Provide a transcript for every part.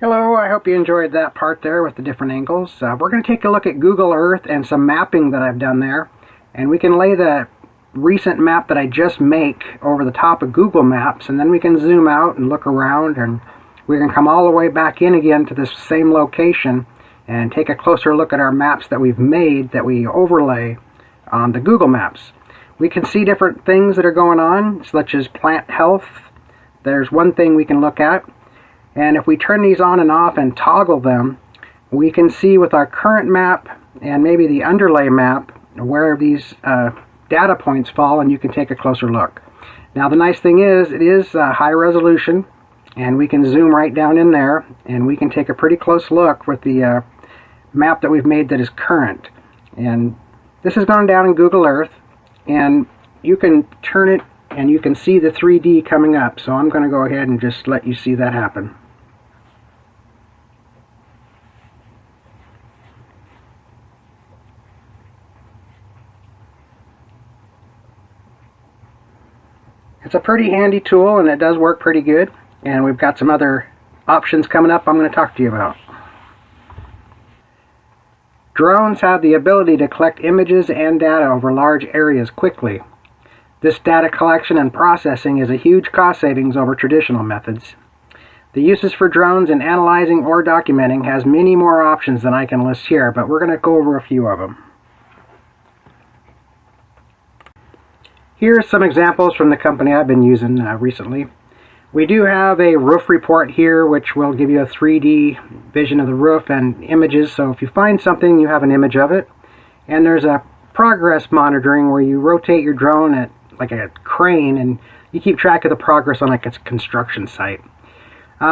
Hello, I hope you enjoyed that part there with the different angles. We're going to take a look at Google Earth and some mapping that I've done there. And we can lay the recent map that I just make over the top of Google Maps, and then we can zoom out and look around, and we can come all the way back in again to this same location and take a closer look at our maps that we've made that we overlay on the Google Maps. We can see different things that are going on, such as plant health. There's one thing we can look at. And if we turn these on and off and toggle them, we can see with our current map and maybe the underlay map where these data points fall, and you can take a closer look. Now the nice thing is, it is high resolution, and we can zoom right down in there, and we can take a pretty close look with the map that we've made that is current. And this is going down in Google Earth, and you can turn it and you can see the 3D coming up. So I'm going to go ahead and just let you see that happen. It's a pretty handy tool, and it does work pretty good. And we've got some other options coming up I'm going to talk to you about. Drones have the ability to collect images and data over large areas quickly. This data collection and processing is a huge cost savings over traditional methods. The uses for drones in analyzing or documenting has many more options than I can list here, but we're going to go over a few of them. Here are some examples from the company I've been using recently. We do have a roof report here, which will give you a 3D vision of the roof and images, so if you find something, you have an image of it. And there's a progress monitoring where you rotate your drone at like a crane, and you keep track of the progress on like a construction site.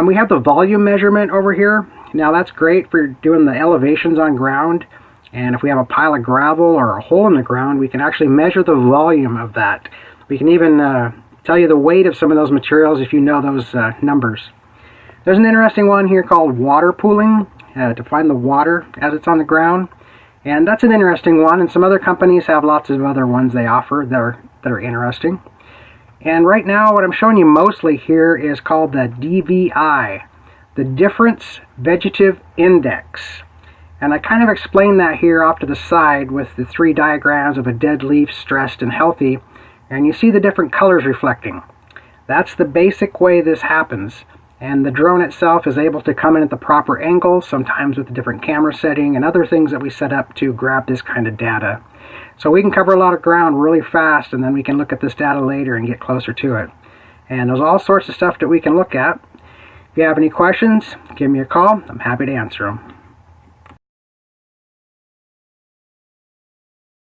We have the volume measurement over here. Now that's great for doing the elevations on ground, and if we have a pile of gravel or a hole in the ground, we can actually measure the volume of that. We can even tell you the weight of some of those materials if you know those numbers. There's an interesting one here called water pooling, to find the water as it's on the ground. And that's an interesting one, and some other companies have lots of other ones they offer that are interesting. And right now what I'm showing you mostly here is called the DVI, the Difference Vegetative Index. And I kind of explained that here off to the side with the three diagrams of a dead leaf, stressed, and healthy, and you see the different colors reflecting. That's the basic way this happens. And the drone itself is able to come in at the proper angle, sometimes with a different camera setting and other things that we set up to grab this kind of data. So we can cover a lot of ground really fast, and then we can look at this data later and get closer to it. And there's all sorts of stuff that we can look at. If you have any questions, give me a call. I'm happy to answer them.